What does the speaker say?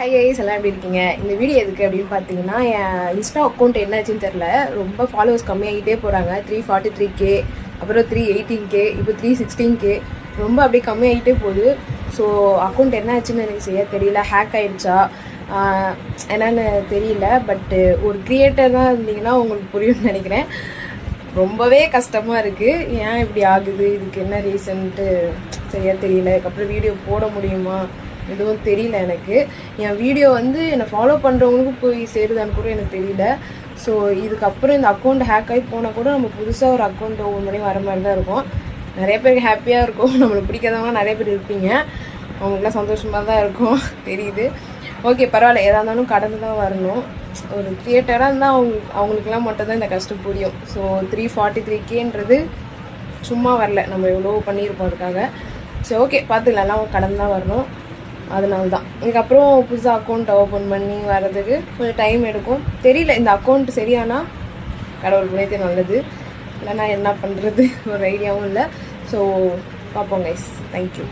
High ice எல்லாம் எப்படி இருக்கீங்க? இந்த வீடியோ எதுக்கு அப்படின்னு பார்த்தீங்கன்னா, என் இன்ஸ்டா அக்கௌண்ட் என்னாச்சுன்னு தெரில. ரொம்ப ஃபாலோவர்ஸ் கம்மியாகிட்டே போகிறாங்க. 343K, அப்புறம் 318K, இப்போ 316K, ரொம்ப அப்படியே கம்மியாகிட்டே போகுது. ஸோ அக்கௌண்ட் என்னாச்சுன்னு எனக்கு செய்ய தெரியல. ஹேக் ஆகிடுச்சா என்னன்னு தெரியல. பட்டு ஒரு க்ரியேட்டர் தான் இருந்தீங்கன்னா உங்களுக்கு புரியும்னு நினைக்கிறேன். ரொம்பவே கஷ்டமாக இருக்குது. ஏன் இப்படி ஆகுது, இதுக்கு என்ன ரீசன்ட்டு சரியாக தெரியல. அதுக்கப்புறம் வீடியோ போட முடியுமா எதுவும் தெரியல எனக்கு. என் வீடியோ வந்து என்னை ஃபாலோ பண்ணுறவங்களுக்கும் போய் சேருதான்னு கூட எனக்கு தெரியல. ஸோ இதுக்கப்புறம் இந்த அக்கௌண்ட் ஹேக் ஆகி போனால் கூட நம்ம புதுசாக ஒரு அக்கௌண்ட் ஒவ்வொரு மணி வர மாதிரி தான் இருக்கும். நிறைய பேருக்கு ஹாப்பியாக இருக்கும், நம்மளுக்கு பிடிக்காதவங்க நிறைய பேர் இருப்பீங்க. அவங்களுக்குலாம் சந்தோஷமாக தான் இருக்கும் தெரியுது. ஓகே, பரவாயில்ல, எதாக இருந்தாலும் கடந்து தான் வரணும். ஒரு கிரியேட்டராக இருந்தால் அவங்களுக்குலாம் மட்டும்தான் இந்த கஷ்டம் புரியும். ஸோ 343Kன்றது சும்மா வரல, நம்ம எவ்வளோ பண்ணியிருப்போம் அதுக்காக. ஸோ ஓகே, பார்த்துக்கலாம், எல்லாம் கடந்து தான் வரணும். அதனால தான் இதுக்கப்புறம் புதுசாக அக்கௌண்ட் ஓப்பன் பண்ணி வர்றதுக்கு கொஞ்சம் டைம் எடுக்கும். தெரியல, இந்த அக்கௌண்ட் சரியானா கடவுள் புனியத்தே நல்லது, இல்லைனா என்ன பண்ணுறது ஒரு ஐடியாவும் இல்லை. ஸோ பார்ப்போம் கைஸ். தேங்க்யூ.